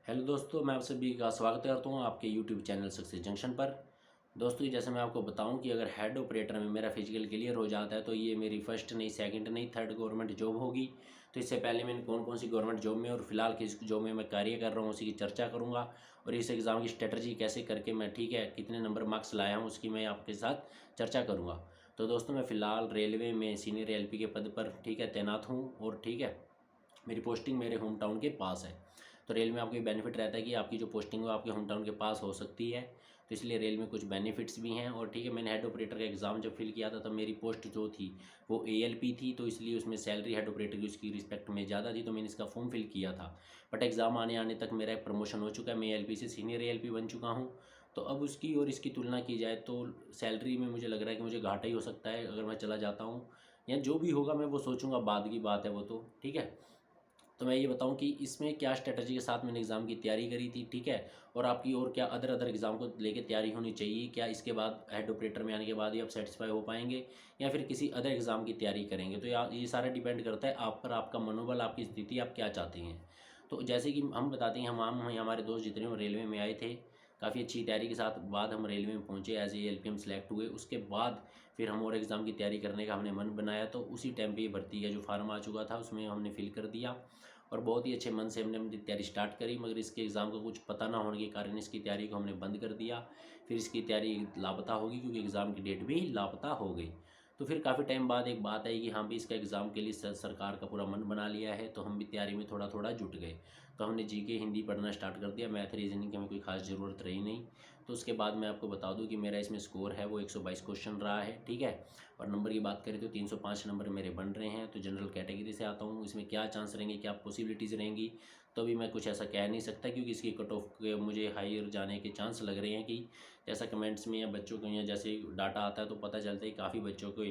Hello दोस्तों, मैं आप सभी का स्वागत करता हूँ आपके यूट्यूब चैनल सक्सेस जंक्शन पर। दोस्तों, जैसे मैं आपको बताऊं कि अगर हेड ऑपरेटर में मेरा फिजिकल क्लियर हो जाता है तो ये मेरी फर्स्ट नहीं, सेकंड नहीं, थर्ड गवर्नमेंट जॉब होगी। तो इससे पहले मैंने कौन कौन सी गवर्नमेंट जॉब में और फिलहाल किस जॉब में मैं कार्य कर रहा हूँ उसी की चर्चा करूँगा। और इस एग्ज़ाम की स्ट्रेटजी कैसे करके मैं कितने नंबर मार्क्स लाया हूँ उसकी मैं आपके साथ चर्चा करूँगा। तो दोस्तों, मैं फ़िलहाल रेलवे में सीनियर LP के पद पर तैनात हूँ और मेरी पोस्टिंग मेरे होम टाउन के पास है। तो रेल में आपको ये बेनिफिट रहता है कि आपकी जो पोस्टिंग हो आपके होम टाउन के पास हो सकती है। तो इसलिए रेल में कुछ बेनिफिट्स भी हैं। और मैंने हेड ऑपरेटर का एग्ज़ाम जब फिल किया था तब मेरी पोस्ट जो थी वो ALP थी, तो इसलिए उसमें सैलरी हेड ऑपरेटर की उसकी रिस्पेक्ट में ज़्यादा थी, तो मैंने इसका फॉर्म फिल किया था। बट एग्ज़ाम आने आने तक मेरा एक प्रमोशन हो चुका है, मैं ALP से सीनियर ALP बन चुका हूँ। तो अब उसकी और इसकी तुलना की जाए तो सैलरी में मुझे लग रहा है कि मुझे घाटा ही हो सकता है अगर मैं चला जाता हूँ, या जो भी होगा मैं वो सोचूंगा, बाद की बात है वो तो ठीक है। तो मैं ये बताऊं कि इसमें क्या स्ट्रेटजी के साथ मैंने एग्ज़ाम की तैयारी करी थी, ठीक है। और आपकी और क्या अदर एग्ज़ाम को लेके तैयारी होनी चाहिए, क्या इसके बाद हेड ऑपरेटर में आने के बाद ही आप सेटिस्फाई हो पाएंगे या फिर किसी अदर एग्ज़ाम की तैयारी करेंगे। तो ये सारा डिपेंड करता है आप पर, आपका मनोबल, आपकी स्थिति, आप क्या चाहते हैं। तो जैसे कि हम बताते हैं, हम हमारे दोस्त जितने हम रेलवे में आए थे, काफ़ी अच्छी तैयारी के साथ बाद हम रेलवे में पहुँचे, एज ए LP हम सेलेक्ट हुए। उसके बाद फिर हम और एग्ज़ाम की तैयारी करने का हमने मन बनाया, तो उसी टाइम पे ये भर्ती का जो फार्म आ चुका था उसमें हमने फिल कर दिया और बहुत ही अच्छे मन से हमने अपनी तैयारी स्टार्ट करी। मगर इसके एग्ज़ाम का कुछ पता ना होने के कारण इसकी तैयारी को हमने बंद कर दिया। फिर इसकी तैयारी लापता होगी क्योंकि एग्ज़ाम की डेट भी लापता हो गई। तो फिर काफ़ी टाइम बाद एक बात आई कि हाँ भी इसका एग्ज़ाम के लिए सरकार का पूरा मन बना लिया है, तो हम भी तैयारी में थोड़ा थोड़ा जुट गए। तो हमने GK हिंदी पढ़ना स्टार्ट कर दिया, मैथ रीजनिंग की हमें कोई खास ज़रूरत रही नहीं। तो उसके बाद मैं आपको बता दूं कि मेरा इसमें स्कोर है वो 122 क्वेश्चन रहा है, ठीक है। और नंबर की बात करें तो 305 नंबर मेरे बन रहे हैं। तो जनरल कैटेगरी से आता हूँ, इसमें क्या चांस रहेंगे, क्या पॉसिबिलिटीज़ रहेंगी, तो अभी मैं कुछ ऐसा कह नहीं सकता क्योंकि इसकी कट ऑफ के मुझे हायर जाने के चांस लग रहे हैं। कि जैसा कमेंट्स में या बच्चों को या जैसे डाटा आता है तो पता चलता है काफ़ी बच्चों को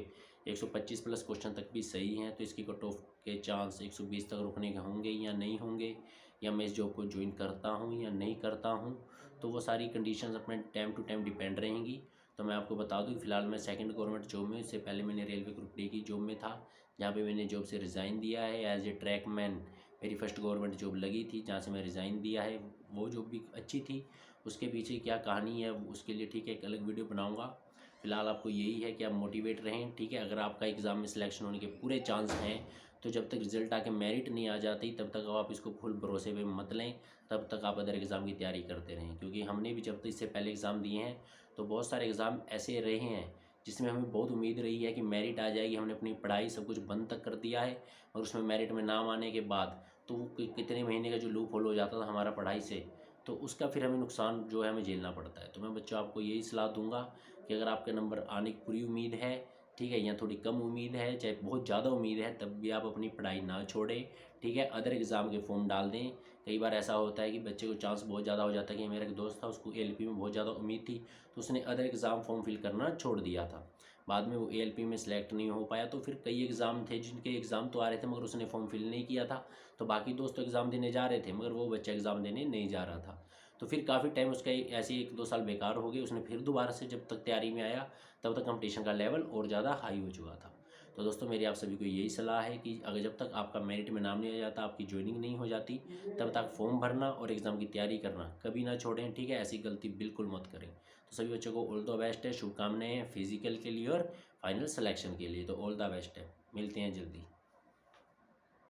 125 प्लस क्वेश्चन तक भी सही हैं। तो इसकी कट ऑफ के चांस 120 तक रुकने के होंगे या नहीं होंगे, या मैं इस जॉब को ज्वाइन करता हूँ या नहीं करता हूँ, तो वो सारी कंडीशंस अपने टाइम टू टाइम डिपेंड रहेंगी। तो मैं आपको बता दूं कि फ़िलहाल मैं सेकंड गवर्नमेंट जॉब में, इससे पहले मैंने रेलवे ग्रुप D की जॉब में था, जहाँ पे मैंने जॉब से रिज़ाइन दिया है एज ए ट्रैकमैन। मेरी फर्स्ट गवर्नमेंट जॉब लगी थी जहाँ से मैं रिज़ाइन दिया है, वो जॉब भी अच्छी थी। उसके पीछे क्या कहानी है उसके लिए एक अलग वीडियो बनाऊँगा। फ़िलहाल आपको यही है कि आप मोटिवेट रहें, ठीक है। अगर आपका एग्ज़ाम में सिलेक्शन होने के पूरे चांस हैं तो जब तक रिज़ल्ट आके मेरिट नहीं आ जाती तब तक आप इसको फुल भरोसे पे मत लें, तब तक आप अदर एग्ज़ाम की तैयारी करते रहें। क्योंकि हमने भी जब तक इससे पहले एग्ज़ाम दिए हैं तो बहुत सारे एग्ज़ाम ऐसे रहे हैं जिसमें हमें बहुत उम्मीद रही है कि मेरिट आ जाएगी, हमने अपनी पढ़ाई सब कुछ बंद तक कर दिया है और उसमें मेरिट में नाम आने के बाद तो वो कितने महीने का जो लूप होल हो जाता था हमारा पढ़ाई से, तो उसका फिर हमें नुकसान जो है हमें झेलना पड़ता है। तो मैं बच्चों आपको यही सलाह दूंगा कि अगर आपके नंबर आने की पूरी उम्मीद है, ठीक है, या थोड़ी कम उम्मीद है, चाहे बहुत ज़्यादा उम्मीद है, तब भी आप अपनी पढ़ाई ना छोड़ें, ठीक है। अदर एग्ज़ाम के फॉर्म डाल दें। कई बार ऐसा होता है कि बच्चे को चांस बहुत ज़्यादा हो जाता है। कि मेरा एक दोस्त था, उसको ALP में बहुत ज़्यादा उम्मीद थी तो उसने अदर एग्ज़ाम फॉर्म फिल करना छोड़ दिया था। बाद में वो ALP में सेलेक्ट नहीं हो पाया। तो फिर कई एग्ज़ाम थे जिनके एग्ज़ाम तो आ रहे थे मगर उसने फॉर्म फिल नहीं किया था। तो बाकी दोस्त तो एग्ज़ाम देने जा रहे थे मगर वो बच्चा एग्ज़ाम देने नहीं जा रहा था। तो फिर काफ़ी टाइम उसका ऐसे 1-2 साल बेकार हो गए। उसने फिर दोबारा से जब तक तैयारी में आया तब तक कंपटीशन का लेवल और ज़्यादा हाई हो चुका था। तो दोस्तों, मेरी आप सभी को यही सलाह है कि अगर जब तक आपका मेरिट में नाम नहीं आ जाता, आपकी ज्वाइनिंग नहीं हो जाती, तब तक फॉर्म भरना और एग्ज़ाम की तैयारी करना कभी ना छोड़ें, ठीक है। ऐसी गलती बिल्कुल मत करें। तो सभी बच्चों को ऑल द बेस्ट है, शुभकामनाएं हैं फिजिकल के लिए और फाइनल सिलेक्शन के लिए। तो ऑल द बेस्ट है, मिलते हैं जल्दी।